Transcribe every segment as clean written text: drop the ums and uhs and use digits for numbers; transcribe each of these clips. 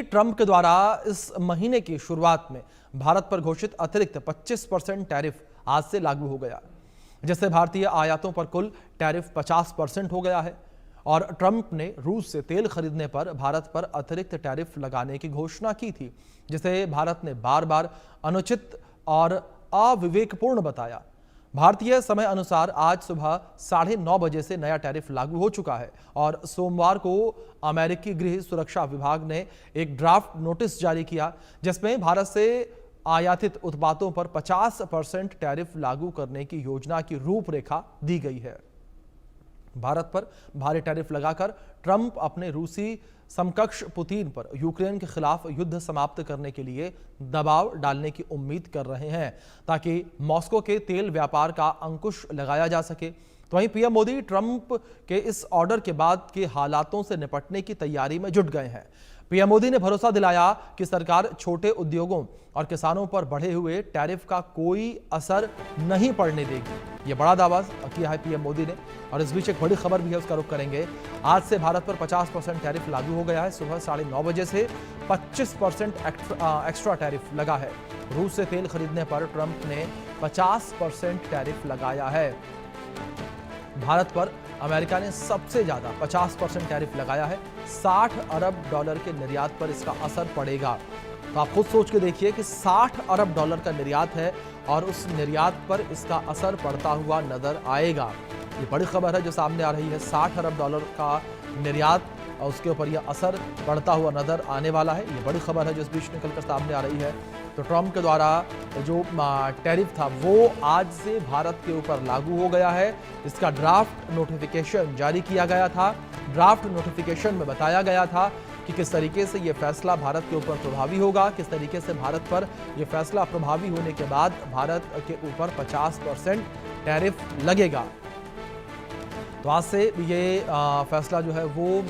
Trump के द्वारा इस महीने की शुरुआत में भारत पर घोषित अतिरिक्त 25% टैरिफ आज से लागू हो गया, जिससे भारतीय आयातों पर कुल टैरिफ 50% हो गया है। और ट्रंप ने रूस से तेल खरीदने पर भारत पर अतिरिक्त टैरिफ लगाने की घोषणा की थी, जिसे भारत ने बार बार अनुचित और अविवेकपूर्ण बताया। भारतीय समय अनुसार आज सुबह 9:30 बजे से नया टैरिफ लागू हो चुका है और सोमवार को अमेरिकी गृह सुरक्षा विभाग ने एक ड्राफ्ट नोटिस जारी किया, जिसमें भारत से आयातित उत्पादों पर 50% टैरिफ लागू करने की योजना की रूपरेखा दी गई है। भारत पर भारी टैरिफ लगाकर ट्रंप अपने रूसी समकक्ष पुतिन पर यूक्रेन के खिलाफ युद्ध समाप्त करने के लिए दबाव डालने की उम्मीद कर रहे हैं, ताकि मॉस्को के तेल व्यापार का अंकुश लगाया जा सके। तो वहीं पीएम मोदी ट्रंप के इस ऑर्डर के बाद के हालातों से निपटने की तैयारी में जुट गए हैं। पीएम मोदी ने भरोसा दिलाया कि सरकार छोटे उद्योगों और किसानों पर बढ़े हुए टैरिफ का कोई असर नहीं पड़ने देगी। यह बड़ा दावा किया है पीएम मोदी ने। और इस बीच एक बड़ी खबर भी है, उसका रुख करेंगे। आज से भारत पर 50% टैरिफ लागू हो गया है। सुबह 9:30 बजे से 25% एक्स्ट्रा टैरिफ लगा है। रूस से तेल खरीदने पर ट्रंप ने 50% टैरिफ लगाया है। भारत पर अमेरिका ने सबसे ज्यादा 50% टैरिफ लगाया है। $60 अरब के निर्यात पर इसका असर पड़ेगा। तो आप खुद सोच के देखिए कि $60 अरब का निर्यात है और उस निर्यात पर इसका असर पड़ता हुआ नजर आएगा। ये बड़ी खबर है जो सामने आ रही है। $60 अरब का निर्यात और उसके ऊपर यह असर पड़ता हुआ नजर आने वाला है। ये बड़ी खबर है जो इस बीच निकलकर सामने आ रही है। तो ट्रंप के द्वारा जो टैरिफ था वो आज से भारत के ऊपर लागू हो गया है। इसका ड्राफ्ट नोटिफिकेशन जारी किया गया था। ड्राफ्ट नोटिफिकेशन में बताया गया था कि किस तरीके से यह फैसला भारत के ऊपर प्रभावी होगा, किस तरीके से भारत पर यह फैसला प्रभावी होने के बाद भारत के ऊपर 50% टैरिफ लगेगा। तो आज से ये फैसला जो है वो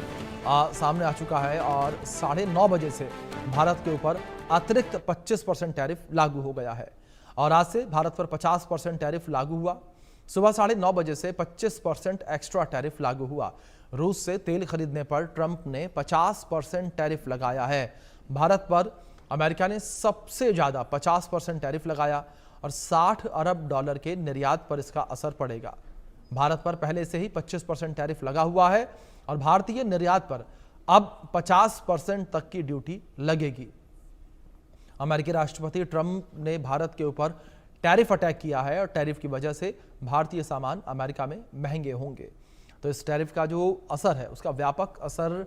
सामने आ चुका है और 9:30 बजे से भारत के ऊपर अतिरिक्त 25% टैरिफ लागू हो गया है। और आज से भारत पर 50% टैरिफ लागू हुआ। सुबह 9:30 बजे से 25% एक्स्ट्रा टैरिफ लागू हुआ। रूस से तेल खरीदने पर ट्रंप ने 50% टैरिफ लगाया है। भारत पर अमेरिका ने सबसे ज्यादा 50% टैरिफ लगाया और $60 अरब के निर्यात पर इसका असर पड़ेगा। भारत पर पहले से ही 25% टैरिफ लगा हुआ है और भारतीय निर्यात पर अब 50% तक की ड्यूटी लगेगी। अमेरिकी राष्ट्रपति ट्रंप ने भारत के ऊपर टैरिफ अटैक किया है और टैरिफ की वजह से भारतीय सामान अमेरिका में महंगे होंगे। तो इस टैरिफ का जो असर है उसका व्यापक असर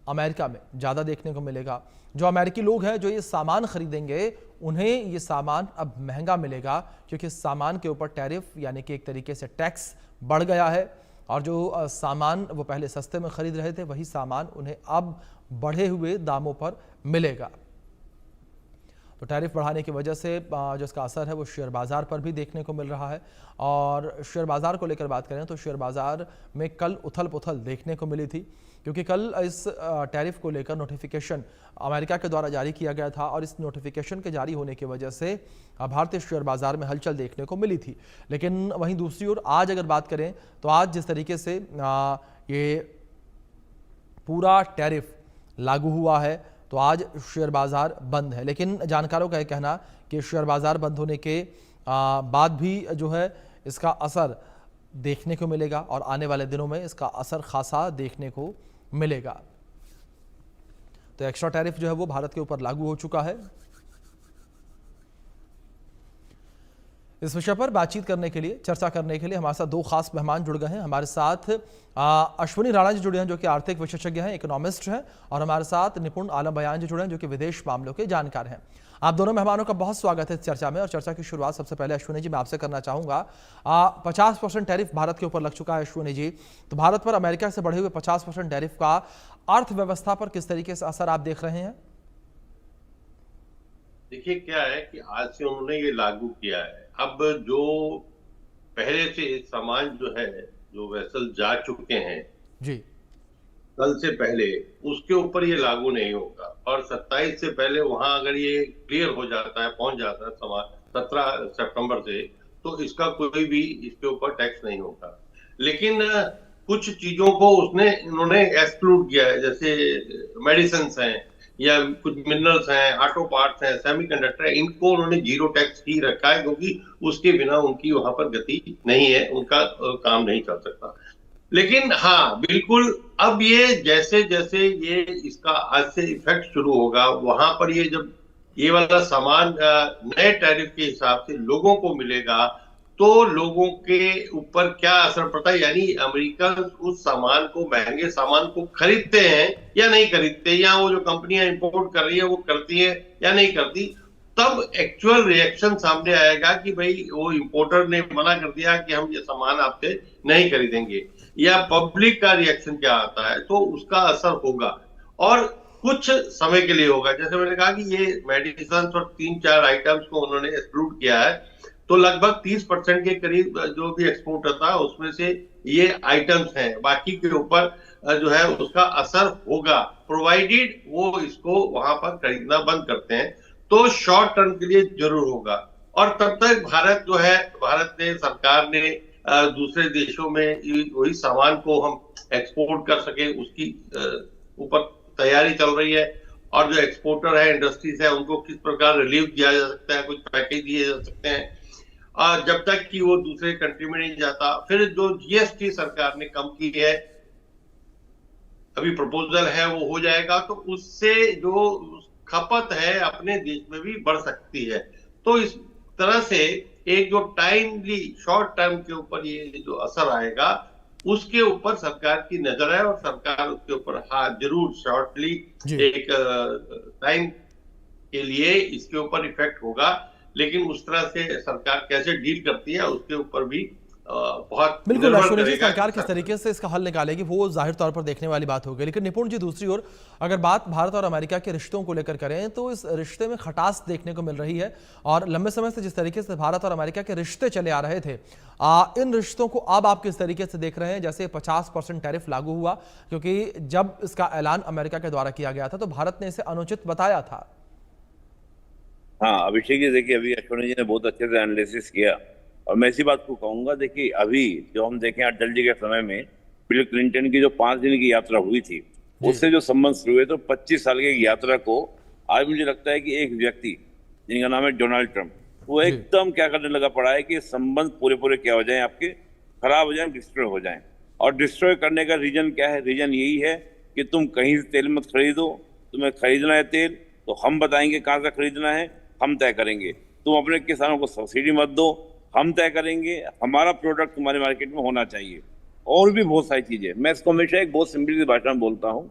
अमेरिका में ज़्यादा देखने को मिलेगा। जो अमेरिकी लोग हैं जो ये सामान खरीदेंगे उन्हें ये सामान अब महंगा मिलेगा, क्योंकि इस सामान के ऊपर टैरिफ यानी कि एक तरीके से टैक्स बढ़ गया है। और जो सामान वो पहले सस्ते में खरीद रहे थे वही सामान उन्हें अब बढ़े हुए दामों पर मिलेगा। तो टैरिफ बढ़ाने की वजह से जो इसका असर है वो शेयर बाजार पर भी देखने को मिल रहा है। और शेयर बाजार को लेकर बात करें तो शेयर बाजार में कल उथल पुथल देखने को मिली थी, क्योंकि कल इस टैरिफ को लेकर नोटिफिकेशन अमेरिका के द्वारा जारी किया गया था और इस नोटिफिकेशन के जारी होने की वजह से भारतीय शेयर बाजार में हलचल देखने को मिली थी। लेकिन वहीं दूसरी ओर आज अगर बात करें तो आज जिस तरीके से ये पूरा टैरिफ लागू हुआ है तो आज शेयर बाजार बंद है। लेकिन जानकारों का यह कहना कि शेयर बाजार बंद होने के बाद भी जो है इसका असर देखने को मिलेगा और आने वाले दिनों में इसका असर खासा देखने को मिलेगा। तो एक्स्ट्रा टैरिफ जो है वो भारत के ऊपर लागू हो चुका है। इस विषय पर बातचीत करने के लिए, चर्चा करने के लिए हमारे साथ दो खास मेहमान जुड़ गए हैं। हमारे साथ अश्विनी राणा जी जुड़े हैं जो कि आर्थिक विशेषज्ञ हैं, इकोनॉमिस्ट हैं, और हमारे साथ निपुण आलम बयान जी जुड़े हैं जो कि विदेश मामलों के जानकार हैं। आप दोनों मेहमानों का बहुत स्वागत है इस चर्चा में। और चर्चा की शुरुआत सबसे पहले अश्विनी जी मैं आपसे करना चाहूंगा। 50% टैरिफ भारत के ऊपर लग चुका है अश्विनी जी, तो भारत पर अमेरिका से बढ़े हुए 50% टैरिफ का अर्थव्यवस्था पर किस तरीके से असर आप देख रहे हैं? देखिए क्या है कि आज से उन्होंने ये लागू किया है। अब जो पहले से सामान जो है, जो वेसल जा चुके हैं जी, कल से पहले, उसके ऊपर ये लागू नहीं होगा। और 27 से पहले वहां अगर ये क्लियर हो जाता है, पहुंच जाता है सामान 17 सितंबर से, तो इसका कोई भी इसके ऊपर टैक्स नहीं होगा। लेकिन कुछ चीजों को इन्होंने एक्सक्लूड किया है, जैसे मेडिसिन हैं या कुछ मिनरल्स हैं, ऑटो पार्ट्स हैं, सेमीकंडक्टर है, इनको उन्होंने जीरो टैक्स ही रखा है, क्योंकि उसके बिना उनकी वहां पर गति नहीं है, उनका काम नहीं चल सकता। लेकिन हाँ बिल्कुल, अब ये जैसे जैसे ये इसका आज से इफेक्ट शुरू होगा, वहां पर ये जब ये वाला सामान नए टैरिफ के हिसाब से लोगों को मिलेगा, तो लोगों के ऊपर क्या असर पड़ता है, यानी अमेरिका उस सामान को, महंगे सामान को खरीदते हैं या नहीं खरीदते, या वो जो कंपनियां इंपोर्ट कर रही है वो करती है या नहीं करती। तब एक्चुअल रिएक्शन सामने आएगा कि भाई वो इंपोर्टर ने मना कर दिया कि हम ये सामान आपसे नहीं खरीदेंगे, या पब्लिक का रिएक्शन क्या आता है, तो उसका असर होगा और कुछ समय के लिए होगा। जैसे मैंने कहा कि ये मेडिसिन और 3-4 आइटम्स को उन्होंने एक्सक्लूड किया है, तो लगभग 30% के करीब जो भी एक्सपोर्ट होता है उसमें से ये आइटम्स हैं, बाकी के ऊपर जो है उसका असर होगा, प्रोवाइडेड वो इसको वहां पर खरीदना बंद करते हैं, तो शॉर्ट टर्म के लिए जरूर होगा। और तब तक भारत जो है, भारत ने, सरकार ने दूसरे देशों में वही सामान को हम एक्सपोर्ट कर सके उसकी ऊपर तैयारी चल रही है। और जो एक्सपोर्टर है, इंडस्ट्रीज है, उनको किस प्रकार रिलीफ दिया जा सकता है, कुछ पैकेज दिए जा सकते हैं जब तक कि वो दूसरे कंट्री में नहीं जाता। फिर जो जीएसटी सरकार ने कम की है, अभी प्रपोजल है वो हो जाएगा, तो उससे जो खपत है अपने देश में भी बढ़ सकती है। तो इस तरह से एक जो टाइमली शॉर्ट टर्म के ऊपर ये जो असर आएगा, उसके ऊपर सरकार की नजर है और सरकार उसके ऊपर हाँ जरूर शॉर्टली एक टाइम के लिए इसके ऊपर इफेक्ट होगा, लेकिन उस तरह से सरकार कैसे डील करती है उसके ऊपर भी बहुत बिल्कुल अश्विनी जी, सरकार किस तरीके से इसका हल निकालेगी वो जाहिर तौर पर देखने वाली बात होगी। लेकिन निपुण जी, दूसरी ओर अगर बात भारत और अमेरिका के रिश्तों को लेकर करें तो इस रिश्ते में खटास देखने को मिल रही है, और लंबे समय से जिस तरीके से भारत और अमेरिका के रिश्ते चले आ रहे थे, इन रिश्तों को अब आप किस तरीके से देख रहे हैं? जैसे 50% टैरिफ लागू हुआ, क्योंकि जब इसका ऐलान अमेरिका के द्वारा किया गया था तो भारत ने इसे अनुचित बताया था। हाँ अभिषेक जी, देखिए अभी अश्विनी जी ने बहुत अच्छे से एनालिसिस किया और मैं इसी बात को कहूंगा। देखिए अभी जो हम देखें अटल जी के समय में बिल क्लिंटन की जो 5 दिन की यात्रा हुई थी, उससे जो संबंध शुरू हुए, तो 25 साल की यात्रा को आज मुझे लगता है कि एक व्यक्ति जिनका नाम है डोनाल्ड ट्रंप, वो एकदम क्या करने लगा पड़ा है कि संबंध पूरे पूरे क्या हो जाए, आपके खराब हो जाए, डिस्ट्रॉय हो जाए। और डिस्ट्रॉय करने का रीजन क्या है? रीजन यही है कि तुम कहीं से तेल मत खरीदो, तुम्हें खरीदना है तेल तो हम बताएंगे कहाँ से खरीदना है, हम तय करेंगे। तुम अपने किसानों को सब्सिडी मत दो, हम तय करेंगे, हमारा प्रोडक्ट तुम्हारे मार्केट में होना चाहिए। और भी बहुत सारी चीजें। मैं इसको हमेशा एक बहुत सिंपल सी भाषा में बोलता हूँ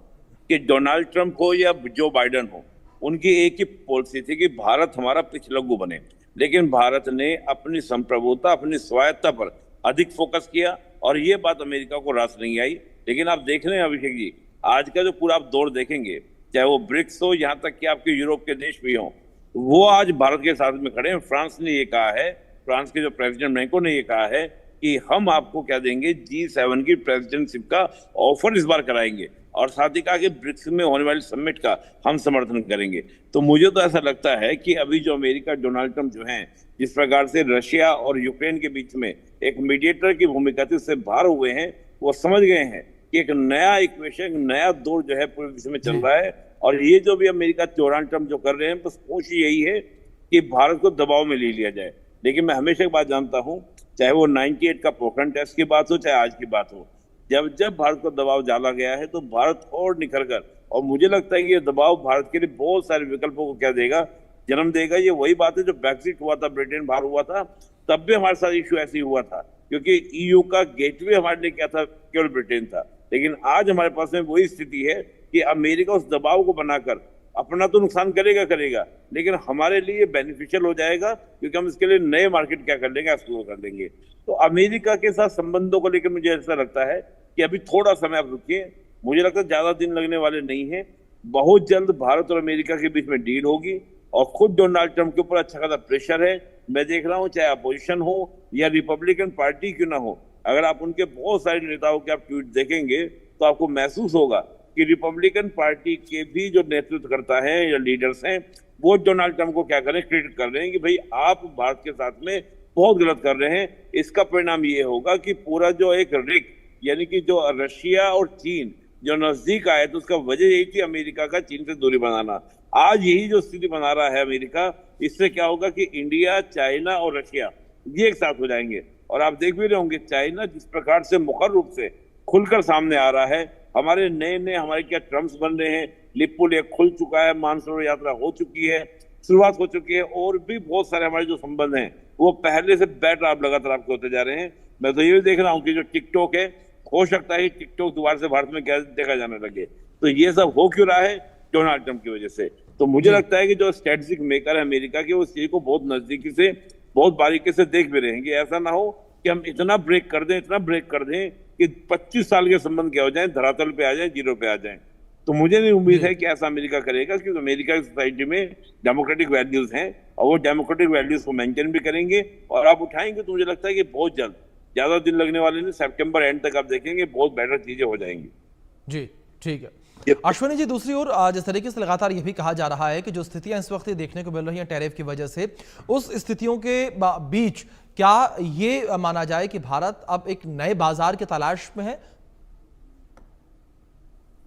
कि डोनाल्ड ट्रंप हो या जो बाइडन हो, उनकी एक ही पॉलिसी थी कि भारत हमारा पिछलग्गू बने, लेकिन भारत ने अपनी संप्रभुता, अपनी स्वायत्ता पर अधिक फोकस किया और ये बात अमेरिका को रास नहीं आई। लेकिन आप देख रहे हैं अभिषेक जी, आज का जो पूरा आप दौर देखेंगे, चाहे वो ब्रिक्स हो, यहाँ तक कि आपके यूरोप के देश भी हों, वो आज भारत के साथ में खड़े हैं। फ्रांस ने ये कहा है, फ्रांस के जो प्रेसिडेंट मैक्रों ने ये कहा है कि हम आपको क्या देंगे, G7 की प्रेसिडेंटशिप का ऑफर इस बार कराएंगे, और साथ ही कहा कि ब्रिक्स में होने वाली समिट का हम समर्थन करेंगे। तो मुझे तो ऐसा लगता है कि अभी जो अमेरिका, डोनाल्ड ट्रंप जो हैं, जिस प्रकार से रशिया और यूक्रेन के बीच में एक मीडिएटर की भूमिका थी, उससे बाहर हुए हैं। वो समझ गए हैं कि एक नया इक्वेशन, नया दौर जो है पूरे विश्व में चल रहा है, और ये जो भी अमेरिका, डोनाल्ड ट्रंप जो कर रहे हैं, बस कोशिश यही है कि भारत को दबाव में ले लिया जाए। लेकिन मैं हमेशा एक बात जानता हूं, चाहे वो 98 का पोखरण टेस्ट की बात हो, चाहे आज की बात हो, जब जब भारत को दबाव डाला गया है तो भारत और निखर कर, और मुझे लगता है कि ये दबाव भारत के लिए बहुत सारे विकल्पों को क्या देगा, जन्म देगा। ये वही बात है जो ब्रेक्सिट हुआ था, ब्रिटेन बाहर हुआ था, तब भी हमारे साथ इश्यू ऐसे ही हुआ था, क्योंकि ईयू का गेटवे हमारे लिए क्या था, केवल ब्रिटेन था। लेकिन आज हमारे पास में वही स्थिति है कि अमेरिका उस दबाव को बनाकर अपना तो नुकसान करेगा, लेकिन हमारे लिए बेनिफिशियल हो जाएगा, क्योंकि हम इसके लिए नए मार्केट क्या कर लेंगे, एक्सप्लोर कर लेंगे। तो अमेरिका के साथ संबंधों को लेकर मुझे ऐसा लगता है कि अभी थोड़ा समय आप रुकिए, मुझे लगता है ज्यादा दिन लगने वाले नहीं है। बहुत जल्द भारत और अमेरिका के बीच में डील होगी, और खुद डोनाल्ड ट्रंप के ऊपर अच्छा खासा प्रेशर है। मैं देख रहा हूँ, चाहे अपोजिशन हो या रिपब्लिकन पार्टी क्यों ना हो, अगर आप उनके बहुत सारे नेताओं के आप ट्वीट देखेंगे तो आपको महसूस होगा कि रिपब्लिकन पार्टी के भी जो नेतृत्व करता है या लीडर्स हैं, वो डोनाल्ड ट्रंप को क्या करें, क्रिटिक कर रहे हैं कि भाई आप भारत के साथ में बहुत गलत कर रहे हैं। इसका परिणाम ये होगा कि पूरा जो एक रिक, यानी कि जो रशिया और चीन जो नजदीक आए तो उसका वजह यही थी अमेरिका का चीन से दूरी बनाना। आज यही जो स्थिति बना रहा है अमेरिका, इससे क्या होगा कि इंडिया, चाइना और रशिया ये एक साथ हो जाएंगे। और आप देख भी रहे होंगे चाइना जिस प्रकार से मुखर रूप से खुलकर सामने आ रहा है। हमारे नए नए हमारे क्या ट्रम्प्स बन रहे हैं, लिपुल लेक खुल चुका है, मानसरोवर यात्रा हो चुकी है, शुरुआत हो चुकी है, और भी बहुत सारे हमारे जो संबंध हैं वो पहले से बेटर आप लगातार आपको होते जा रहे हैं। मैं तो ये भी देख रहा हूँ कि जो टिकटॉक है, हो सकता है टिकटॉक दोबारा से भारत में क्या देखा जाने लगे। तो ये सब हो क्यों रहा है? डोनाल्ड ट्रंप की वजह से। तो मुझे लगता है कि जो स्ट्रेटेजिक मेकर है अमेरिका के, उस चीज को बहुत नजदीकी से, बहुत बारीकी से देख भी रहेंगे। ऐसा ना हो कि हम इतना ब्रेक कर दें, इतना ब्रेक कर दें कि 25 साल के संबंध क्या हो जाए, धरातल पे आ जाए, जीरो पे आ जाए। तो मुझे नहीं उम्मीद है कि ऐसा अमेरिका करेगा, क्योंकि अमेरिका की सोसाइटी में डेमोक्रेटिक वैल्यूज हैं और वो डेमोक्रेटिक वैल्यूज को मेंटेन भी करेंगे। और आप उठाएंगे तो मुझे लगता है कि बहुत जल्द, ज्यादा दिन लगने वाले नहीं, सितंबर एंड तक आप देखेंगे बहुत बेटर चीजें हो जाएंगी। जी ठीक है अश्विनी जी, दूसरी ओर जिस तरीके से लगातार यह भी कहा जा रहा है कि जो स्थितियां इस वक्त देखने को मिल रही हैं टैरिफ की वजह से, उस स्थितियों के बीच क्या ये माना जाए कि भारत अब एक नए बाजार की तलाश में है?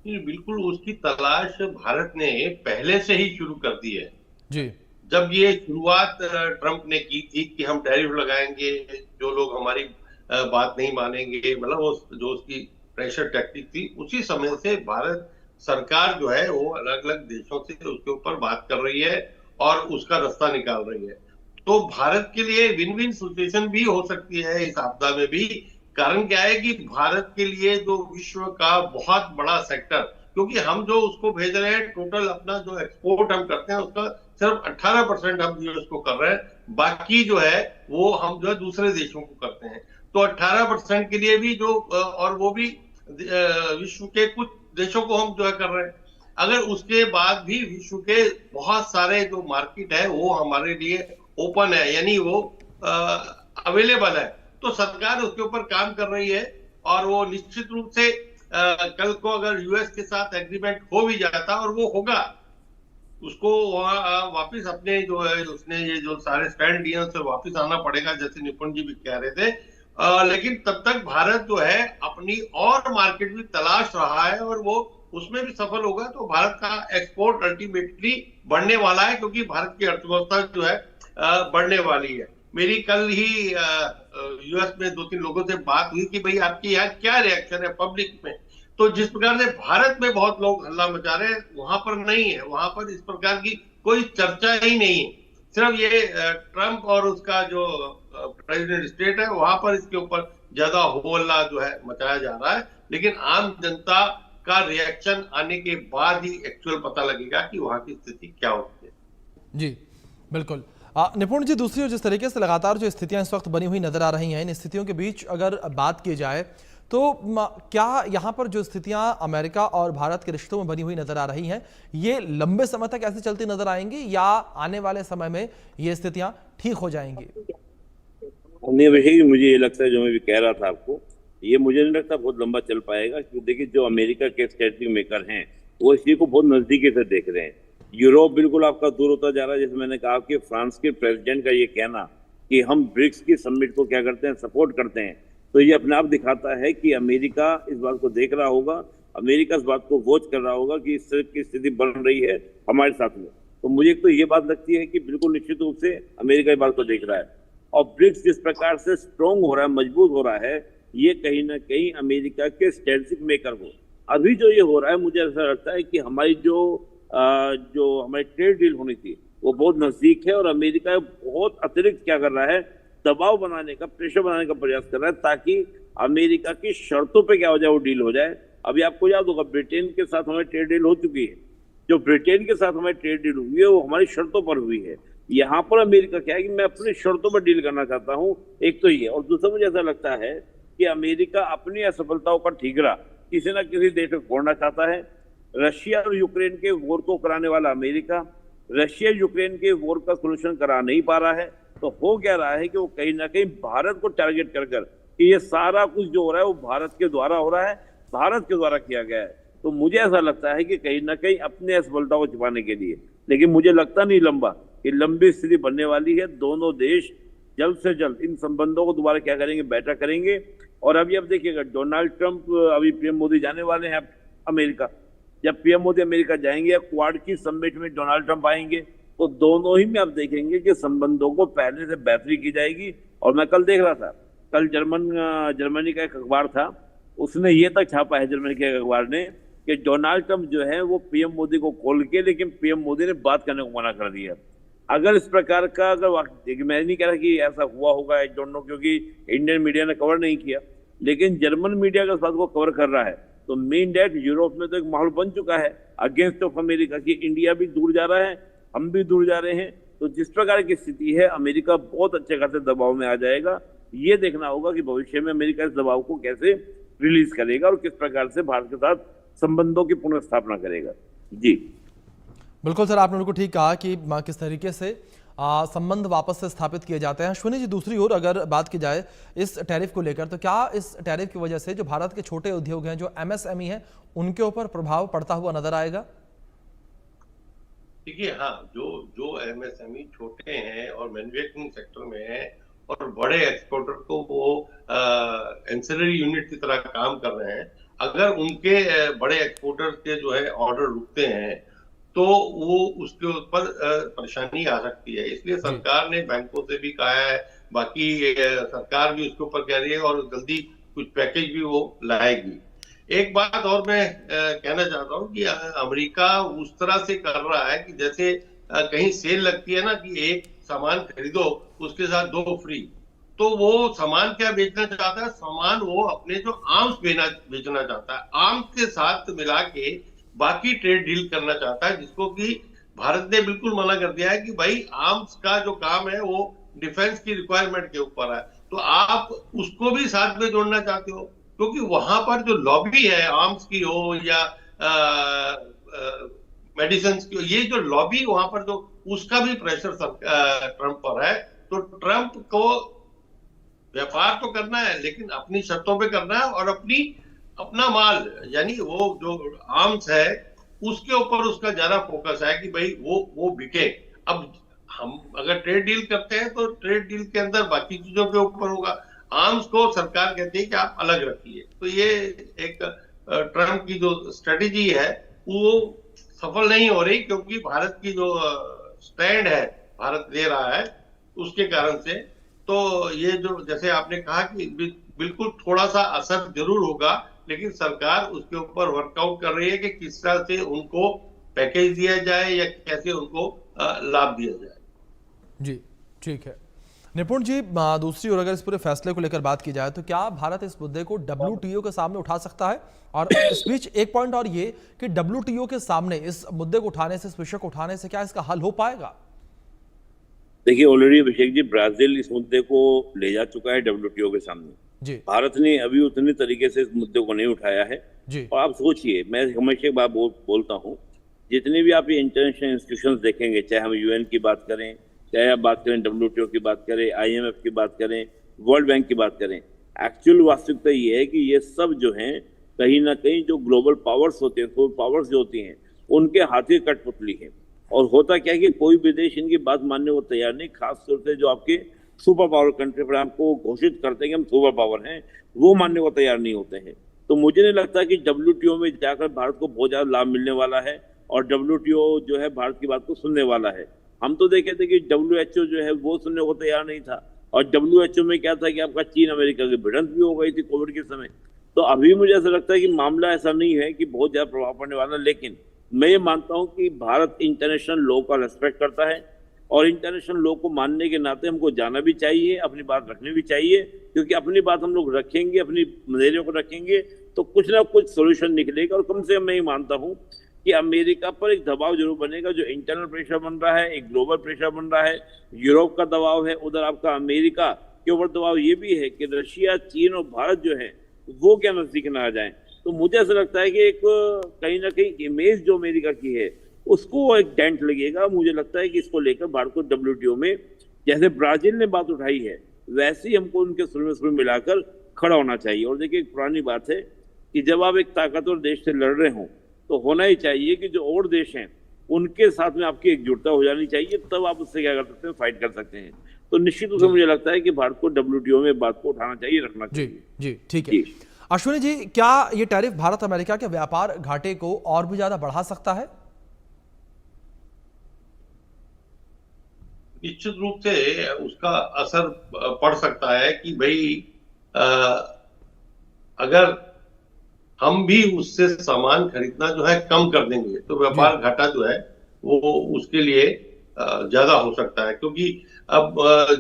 बिल्कुल, उसकी तलाश भारत ने पहले से ही शुरू कर दी है जी। जब ये शुरुआत ट्रंप ने की थी कि हम टैरिफ लगाएंगे, जो लोग हमारी बात नहीं मानेंगे, मतलब वो जो उसकी प्रेशर टैक्टिक थी, उसी समय से भारत सरकार जो है वो अलग अलग देशों से उसके ऊपर बात कर रही है और उसका रास्ता निकाल रही है। तो भारत के लिए विन विन सिचुएशन भी हो सकती है इस आपदा में भी। कारण क्या है कि भारत के लिए जो विश्व का बहुत बड़ा सेक्टर, क्योंकि हम जो उसको भेज रहे हैं, टोटल अपना जो एक्सपोर्ट हम करते हैं उसका सिर्फ 18% हम यूएस को कर रहे हैं, बाकी जो है वो हम जो है दूसरे देशों को करते हैं। तो 18% के लिए भी जो, और वो भी विश्व के कुछ देशों को हम जो है कर रहे हैं। अगर उसके बाद भी विश्व के बहुत सारे जो मार्केट है वो हमारे लिए ओपन है, यानी वो अवेलेबल है, तो सरकार उसके ऊपर काम कर रही है। और वो निश्चित रूप से कल को अगर यूएस के साथ एग्रीमेंट हो भी जाता, और वो होगा, उसको वापिस अपने जो है उसने ये जो सारे स्टैंड दिए से वापिस आना पड़ेगा, जैसे निपुण जी भी कह रहे थे। लेकिन तब तक भारत जो है अपनी और मार्केट भी तलाश रहा है और वो उसमें भी सफल होगा, तो भारत का एक्सपोर्ट अल्टीमेटली बढ़ने वाला है, क्योंकि भारत की अर्थव्यवस्था जो है बढ़ने वाली है। मेरी कल ही यूएस में 2-3 लोगों से बात हुई कि भाई आपके यहाँ क्या रिएक्शन है पब्लिक में। तो जिस प्रकार से भारत में बहुत लोग हल्ला मचा रहे हैं, वहां पर नहीं है, वहां पर इस प्रकार की कोई चर्चा ही नहीं है। सिर्फ ये ट्रंप और उसका जो प्रेसिडेंट स्टेट है वहां पर इसके ऊपर ज्यादा हो हल्ला जो है मचाया जा रहा है। लेकिन आम जनता का रिएक्शन आने के बाद ही एक्चुअल पता लगेगा कि वहां की स्थिति क्या होती है। जी बिल्कुल। निपुण जी, दूसरी ओर जिस तरीके से लगातार जो स्थितियां इस वक्त बनी हुई नजर आ रही हैं, इन स्थितियों के बीच अगर बात की जाए तो क्या यहाँ पर जो स्थितियां अमेरिका और भारत के रिश्तों में बनी हुई नजर आ रही हैं, ये लंबे समय तक ऐसे चलती नजर आएंगी या आने वाले समय में ये स्थितियां ठीक हो जाएंगी? नहीं, वही मुझे ये लगता है, जो मैं भी कह रहा था आपको, ये मुझे नहीं लगता बहुत लंबा चल पाएगा। क्योंकि देखिए, जो अमेरिका के स्ट्रेटेजिक मेकर हैं वो इसी को बहुत नजदीकी से देख रहे हैं। यूरोप बिल्कुल आपका दूर होता जा रहा है। जैसे मैंने कहा कि फ्रांस के प्रेसिडेंट का ये कहना कि हम ब्रिक्स की समिट को क्या करते हैं, सपोर्ट करते हैं, तो ये अपने आप दिखाता है कि अमेरिका इस बात को देख रहा होगा, अमेरिका इस बात को वॉच कर रहा होगा कि इस तरह की स्थिति बन रही है हमारे साथ में। तो मुझे तो ये बात लगती है कि बिल्कुल निश्चित रूप से अमेरिका इस बात को देख रहा है। और ब्रिक्स जिस प्रकार से स्ट्रॉन्ग हो रहा है, मजबूत हो रहा है, ये कहीं ना कहीं अमेरिका के स्ट्रेटेजिक मेकर को अभी जो ये हो रहा है, मुझे ऐसा लगता है कि हमारी जो हमारी ट्रेड डील होनी थी वो बहुत नजदीक है। और अमेरिका बहुत अतिरिक्त क्या कर रहा है, दबाव बनाने का, प्रेशर बनाने का प्रयास कर रहा है, ताकि अमेरिका की शर्तों पे क्या हो जाए, वो डील हो जाए। अभी आपको याद होगा ब्रिटेन के साथ हमारी ट्रेड डील हो चुकी है। जो ब्रिटेन के साथ हमारी ट्रेड डील हुई है वो हमारी शर्तों पर हुई है। यहाँ पर अमेरिका क्या है कि मैं अपनी शर्तों पर डील करना चाहता हूँ, एक तो ये। और दूसरा मुझे ऐसा लगता है कि अमेरिका अपनी असफलताओं का ठीकरा किसी न किसी देश में फोड़ना चाहता है। रशिया और यूक्रेन के वॉर को कराने वाला अमेरिका, रशिया यूक्रेन के वॉर का सोल्यूशन करा नहीं पा रहा है। तो हो क्या रहा है कि वो कहीं ना कहीं भारत को टारगेट कर कि ये सारा कुछ जो हो रहा है वो भारत के द्वारा हो रहा है, भारत के द्वारा किया गया है। तो मुझे ऐसा लगता है कि कहीं ना कहीं अपने असफलता को छिपाने के लिए, लेकिन मुझे लगता नहीं लंबा कि लंबी स्थिति बनने वाली है। दोनों देश जल्द से जल्द इन संबंधों को दोबारा क्या करेंगे, बैठक करेंगे। और अभी अब देखिएगा, डोनाल्ड ट्रंप, अभी पीएम मोदी जाने वाले हैं अमेरिका। जब पीएम मोदी अमेरिका जाएंगे या क्वाड की समिट में डोनाल्ड ट्रंप आएंगे, तो दोनों ही में आप देखेंगे कि संबंधों को पहले से बेहतरी की जाएगी। और मैं कल देख रहा था, कल जर्मनी का एक अखबार था, उसने ये तक छापा है, जर्मनी के अखबार ने, कि डोनाल्ड ट्रंप जो है वो पीएम मोदी को कॉल किए, लेकिन पीएम मोदी ने बात करने को मना कर दिया। अगर इस प्रकार का मैं नहीं कह रहा कि ऐसा हुआ होगा, आई डोंट नो, क्योंकि इंडियन मीडिया ने कवर नहीं किया, लेकिन जर्मन मीडिया का इस बात को कवर कर रहा है, तो मीन डेट यूरोप में तो एक माहौल बन चुका है अगेंस्ट ऑफ अमेरिका की, इंडिया भी दूर जा रहा है, हम भी दूर जा रहे हैं। तो जिस प्रकार की स्थिति है, अमेरिका बहुत अच्छे खासे दबाव में आ जाएगा। ये देखना होगा कि भविष्य में अमेरिका इस दबाव को कैसे रिलीज करेगा और किस प्रकार से भारत के साथ संबंधों की पुनर्स्थापना करेगा। जी बिल्कुल सर, आपने बिल्कुल ठीक कहा कि किस तरीके से संबंध वापस से स्थापित किए जाते हैं। अश्विनी जी, दूसरी ओर अगर बात की जाए इस टैरिफ को लेकर, तो क्या इस टैरिफ की वजह से जो भारत के छोटे उद्योग हैं, जो एमएसएमई हैं, उनके ऊपर प्रभाव पड़ता हुआ नजर आएगा? देखिए, हाँ, जो एमएसएमई छोटे हैं और मैन्युफैक्चरिंग सेक्टर में हैं और बड़े एक्सपोर्टर को वो एंसिलरी यूनिट की तरह काम कर रहे हैं, अगर उनके बड़े एक्सपोर्टर के जो है ऑर्डर रुकते हैं तो वो उसके ऊपर परेशानी आ सकती है। इसलिए सरकार ने बैंकों से भी कहा है, बाकी सरकार भी उसके ऊपर कह रही है और जल्दी कुछ पैकेज भी वो लाएगी। एक बात और मैं कहना चाहता हूँ कि अमेरिका उस तरह से कर रहा है कि जैसे कहीं सेल लगती है ना, कि एक सामान खरीदो उसके साथ 2 फ्री, तो वो सामान क्या बेचना चाहता है, सामान वो अपने जो आर्म्स बेचना चाहता है, आर्म्स के साथ मिला के बाकी ट्रेड डील करना चाहता है, जिसको कि भारत ने बिल्कुल मना कर दिया है कि भाई आर्म्स का जो काम है वो डिफेंस की रिक्वायरमेंट के ऊपर है, तो आप उसको भी साथ में जोड़ना चाहते हो, क्योंकि वहां पर जो लॉबी है आर्म्स की हो या मेडिसिन की हो, ये जो लॉबी वहां पर जो उसका भी प्रेशर ट्रंप पर है। तो ट्रंप को व्यापार तो करना है, लेकिन अपनी शर्तों पे करना है और अपना माल यानी वो जो आर्म्स है उसके ऊपर उसका ज्यादा फोकस है कि भाई वो बिके। अब हम अगर ट्रेड डील करते हैं तो ट्रेड डील के अंदर बाकी चीजों के ऊपर होगा, आर्म्स को सरकार कहती है कि आप अलग रखिए। तो ये एक ट्रंप की जो स्ट्रेटेजी है वो सफल नहीं हो रही, क्योंकि भारत की जो स्टैंड है भारत ले रहा है उसके कारण से। तो ये जो जैसे आपने कहा कि बिल्कुल थोड़ा सा असर जरूर होगा, लेकिन सरकार उसके ऊपर वर्कआउट कर रही है कि किस तरह से उनको पैकेज दिया जाए या कैसे उनको लाभ दिया जाए। जी ठीक है निपुण जी, दूसरी ओर अगर इस पूरे फैसले को लेकर बात की जाए तो क्या भारत इस मुद्दे को WTO के सामने उठा सकता है? और इस बीच एक पॉइंट और ये कि WTO के सामने इस मुद्दे को उठाने से, इस विषय को उठाने से क्या इसका हल हो पाएगा? देखिए, ऑलरेडी अभिषेक जी, ब्राजील इस मुद्दे को ले जा चुका है WTO के सामने जी। भारत ने अभी उतने तरीके से इस मुद्दे को नहीं उठाया है जी। और आप सोचिए, मैं हमेशा एक बात बोलता हूँ, जितने भी आप ये इंटरनेशनल इंस्टीट्यूशंस देखेंगे, चाहे हम UN की बात करें, चाहे आप बात करें WTO की बात करें, IMF की बात करें, वर्ल्ड बैंक की बात करें, एक्चुअल वास्तविकता ये है कि ये सब जो हैं कहीं ना कहीं जो ग्लोबल पावर्स होते हैं, सुपर पावर्स जो होती हैं, उनके हाथ की कठपुतली है। और होता क्या है कि कोई भी देश इनकी बात मानने को तैयार नहीं, खासतौर से जो आपके सुपर पावर कंट्री पर आपको घोषित करते हैं कि हम सुपर पावर हैं, वो मानने को तैयार नहीं होते हैं। तो मुझे नहीं लगता कि WTO में जाकर भारत को बहुत ज्यादा लाभ मिलने वाला है और WTO जो है भारत की बात को सुनने वाला है। हम तो देखे थे कि WHO जो है वो सुनने को तैयार नहीं था, और WHO में क्या था कि आपका चीन अमेरिका की भिड़ंत भी हो गई थी कोविड के समय। तो अभी मुझे ऐसा लगता है कि मामला ऐसा नहीं है कि बहुत ज्यादा प्रभाव पड़ने वाला, लेकिन मैं ये मानता हूं कि भारत इंटरनेशनल लॉ का रेस्पेक्ट करता है और इंटरनेशनल लॉ को मानने के नाते हमको जाना भी चाहिए, अपनी बात रखनी भी चाहिए, क्योंकि अपनी बात हम लोग रखेंगे, अपनी नजरियों को रखेंगे तो कुछ ना कुछ सोल्यूशन निकलेगा। और कम से कम मैं ये मानता हूँ कि अमेरिका पर एक दबाव जरूर बनेगा, जो इंटरनल प्रेशर बन रहा है, एक ग्लोबल प्रेशर बन रहा है, यूरोप का दबाव है, उधर आपका अमेरिका के ऊपर दबाव ये भी है कि रशिया, चीन और भारत जो है वो क्या नजदीक ना आ जाए। तो मुझे ऐसा लगता है कि एक कहीं ना कहीं इमेज जो अमेरिका की है उसको एक डेंट लगेगा। मुझे लगता है कि इसको लेकर भारत को WTO में जैसे ब्राजील ने बात उठाई है वैसे ही हमको उनके सुर में सुर मिलाकर खड़ा होना चाहिए। और देखिए, एक पुरानी बात है कि जब आप एक ताकतवर देश से लड़ रहे हों तो होना ही चाहिए कि जो और देश हैं उनके साथ में आपकी एकजुटता हो जानी चाहिए, तब आप उससे क्या कर सकते हैं, फाइट कर सकते हैं। तो निश्चित रूप से मुझे लगता है कि भारत को WTO में बात को उठाना चाहिए, रखना चाहिए। जी ठीक है। अश्विनी जी, क्या ये टैरिफ भारत अमेरिका के व्यापार घाटे को और भी ज्यादा बढ़ा सकता है? निश्चित रूप से उसका असर पड़ सकता है कि भाई अ, अगर हम भी उससे सामान खरीदना जो है कम कर देंगे तो व्यापार घाटा जो है वो उसके लिए ज्यादा हो सकता है, क्योंकि अब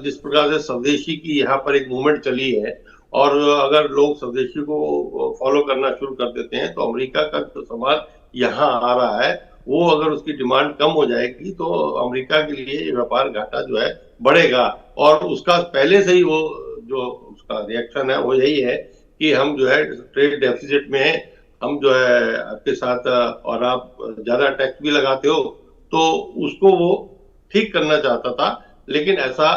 जिस प्रकार से स्वदेशी की यहाँ पर एक मूवमेंट चली है और अगर लोग स्वदेशी को फॉलो करना शुरू कर देते हैं तो अमेरिका का जो सामान यहाँ आ रहा है वो अगर उसकी डिमांड कम हो जाएगी तो अमेरिका के लिए व्यापार घाटा जो है बढ़ेगा। और उसका पहले से ही वो जो उसका रिएक्शन है वो यही है कि हम जो है ट्रेड डेफिसिट में हैं, हम जो है आपके साथ और आप ज्यादा टैक्स भी लगाते हो, तो उसको वो ठीक करना चाहता था। लेकिन ऐसा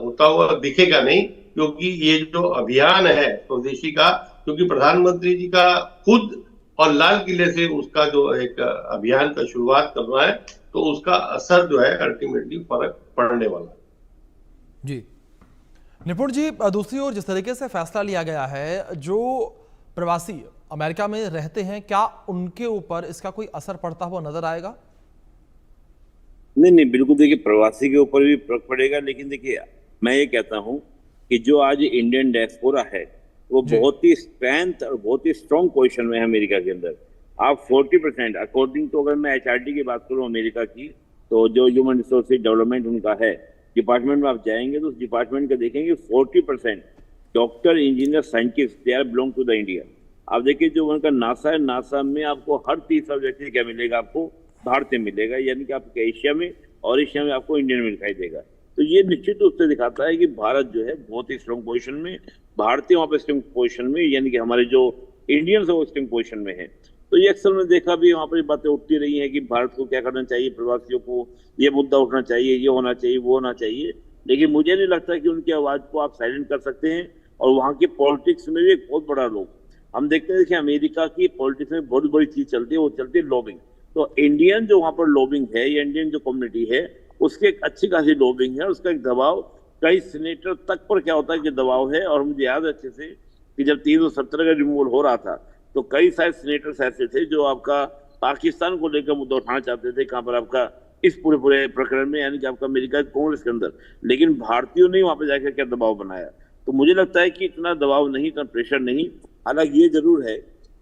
होता हुआ दिखेगा नहीं, क्योंकि ये जो अभियान है स्वदेशी का, क्योंकि प्रधानमंत्री जी का खुद और लाल किले से उसका जो एक अभियान का शुरुआत करना है, तो उसका असर जो है अल्टीमेटली फर्क पड़ने वाला है। जी निपुण जी, दूसरी ओर जिस तरीके से फैसला लिया गया है, जो प्रवासी अमेरिका में रहते हैं, क्या उनके ऊपर इसका कोई असर पड़ता हुआ नजर आएगा? नहीं नहीं, बिल्कुल देखिए, प्रवासी के ऊपर भी फर्क पड़ेगा, लेकिन देखिए मैं ये कहता हूं कि जो आज इंडियन डायस्पोरा है वो बहुत ही स्ट्रेंथ और बहुत ही स्ट्रॉन्ग पोजीशन में है अमेरिका के अंदर। आप 40% अकॉर्डिंग टू, अगर मैं HRD की बात करूं अमेरिका की, तो जो ह्यूमन रिसोर्सेज डेवलपमेंट उनका है डिपार्टमेंट में आप जाएंगे तो उस डिपार्टमेंट का देखेंगे 40% doctor, engineer, scientist they are belong to the India. आप देखिए जो उनका नासा है, नासा में आपको हर तीसरा व्यक्ति क्या मिलेगा, आपको भारतीय मिलेगा, यानी कि आपको एशिया में और एशिया में आपको इंडियन में दिखाई देगा। तो ये निश्चित रूप से दिखाता है कि भारत जो है बहुत ही स्ट्रॉन्ग पोजीशन में, भारतीय वहां पे स्ट्रॉन्ग पोजीशन में, यानी कि हमारे जो इंडियंस है वो स्ट्रॉन्ग पोजीशन में है। तो ये अक्सर मैंने देखा भी वहां पर बातें उठती रही है कि भारत को क्या करना चाहिए, प्रवासियों को ये मुद्दा उठना चाहिए, ये होना चाहिए, वो होना चाहिए, लेकिन मुझे नहीं लगता कि उनकी आवाज को आप साइलेंट कर सकते हैं। और वहां की पॉलिटिक्स में भी एक बहुत बड़ा रोल हम देखते हैं कि अमेरिका की पॉलिटिक्स में बहुत बड़ी चीज चलती है, वो चलती है लॉबिंग। तो इंडियन जो वहां पर लॉबिंग है या इंडियन जो कम्युनिटी है उसकी एक अच्छी खासी लॉबिंग है, उसका एक दबाव कई सीनेटर तक पर क्या होता है कि दबाव है। और मुझे याद है अच्छे से कि जब 370 का रिमूवल हो रहा था तो कई सारे सीनेटर्स ऐसे थे जो आपका पाकिस्तान को लेकर मुद्दा उठाना चाहते थे, कहां पर आपका इस पूरे प्रकरण में, यानी कि आपका अमेरिका कांग्रेस के अंदर, लेकिन भारतीयों ने वहां पर जाकर क्या दबाव बनाया। तो मुझे लगता है कि इतना दबाव नहीं, इतना प्रेशर नहीं। हालांकि ये जरूर है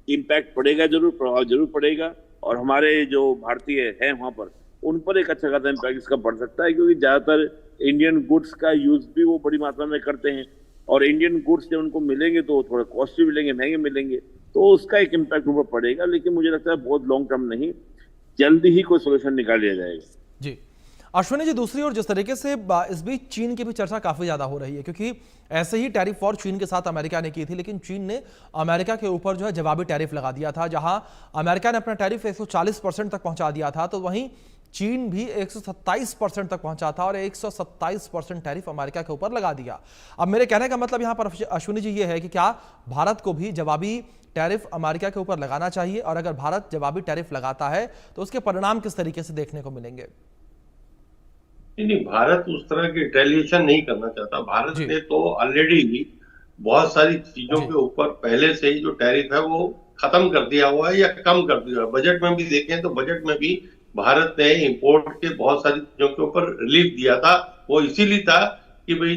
इम्पैक्ट पड़ेगा, जरूर प्रभाव जरूर पड़ेगा, और हमारे जो भारतीय हैं वहां पर उन पर एक अच्छा खासा इम्पैक्ट इसका पड़ सकता है, क्योंकि ज्यादातर इंडियन गुड्स का यूज भी वो बड़ी मात्रा में करते हैं, और इंडियन गुड्स जब उनको मिलेंगे तो थोड़ा कॉस्टली मिलेंगे, महंगे मिलेंगे, तो उसका एक इम्पैक्ट ऊपर पड़ेगा। लेकिन मुझे लगता है बहुत लॉन्ग टर्म नहीं, जल्दी ही कोई सोल्यूशन निकाल लिया जाएगा। जी अश्विनी जी, दूसरी ओर जिस तरीके से इस बीच चीन की भी चर्चा काफी ज्यादा हो रही है, क्योंकि ऐसे ही टैरिफ वॉर चीन के साथ अमेरिका ने की थी, लेकिन चीन ने अमेरिका के ऊपर जो है जवाबी टैरिफ लगा दिया था। जहां अमेरिका ने अपना टैरिफ 140% तक पहुंचा दिया था, तो वहीं चीन भी 127% तक पहुंचा था और 127% टैरिफ अमेरिका के ऊपर लगा दिया। अब मेरे कहने का मतलब यहां पर अश्विनी जी ये है कि क्या भारत को भी जवाबी टैरिफ अमेरिका के ऊपर लगाना चाहिए, और अगर भारत जवाबी टैरिफ लगाता है तो उसके परिणाम किस तरीके से देखने को मिलेंगे? नहीं, भारत उस तरह की रिटेलिएशन नहीं करना चाहता। भारत ने तो ऑलरेडी बहुत सारी चीजों के ऊपर पहले से ही जो टैरिफ है वो खत्म कर दिया हुआ है या कम कर दिया है। बजट में भी देखें तो बजट में भी भारत ने इंपोर्ट के बहुत सारी चीजों के ऊपर रिलीफ दिया था। वो इसीलिए था कि भाई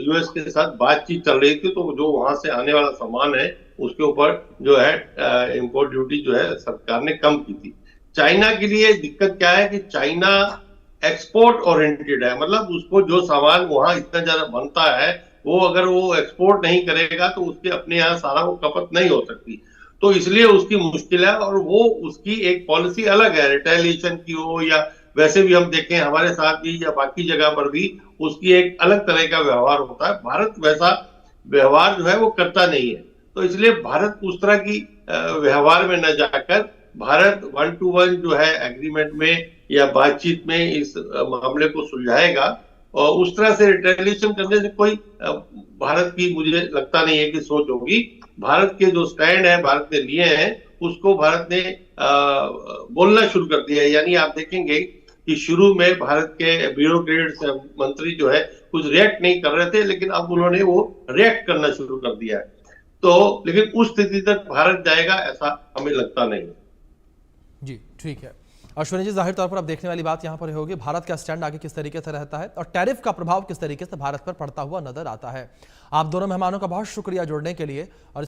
यूएस के साथ बातचीत चल रही थी, तो जो वहां से आने वाला सामान है उसके ऊपर जो है इंपोर्ट ड्यूटी जो है सरकार ने कम की थी। चाइना के लिए दिक्कत क्या है कि चाइना एक्सपोर्ट ओरिएंटेड है, मतलब उसको जो सामान वहां इतना ज्यादा बनता है वो अगर वो एक्सपोर्ट नहीं करेगा तो उसके अपने यहाँ सारा वो खपत नहीं हो सकती, तो इसलिए उसकी मुश्किल है। और वो उसकी एक पॉलिसी अलग है, रिटेलिएशन की हो या वैसे भी हम देखें हमारे साथ भी या बाकी जगह पर भी उसकी एक अलग तरह का व्यवहार होता है। भारत वैसा व्यवहार जो है वो करता नहीं है, तो इसलिए भारत उस तरह की व्यवहार में न जाकर भारत 1-to-1 जो है एग्रीमेंट में या बातचीत में इस मामले को सुलझाएगा, और उस तरह से रिटेलिएशन करने से कोई भारत की मुझे लगता नहीं है कि सोच होगी। भारत के जो स्टैंड है भारत ने लिए हैं उसको भारत ने बोलना शुरू कर दिया है। यानी आप देखेंगे कि शुरू में भारत के ब्यूरोक्रेट्स मंत्री जो है कुछ रिएक्ट नहीं कर रहे थे, लेकिन अब उन्होंने वो रिएक्ट करना शुरू कर दिया है। तो लेकिन उस स्थिति तक भारत जाएगा ऐसा हमें लगता नहीं। जी ठीक है अश्विनी जी, जाहिर तौर पर अब देखने वाली बात यहां पर होगी भारत का स्टैंड आगे किस तरीके से रहता है और टैरिफ का प्रभाव किस तरीके से भारत पर पड़ता हुआ नजर आता है। आप दोनों मेहमानों का बहुत शुक्रिया जुड़ने के लिए और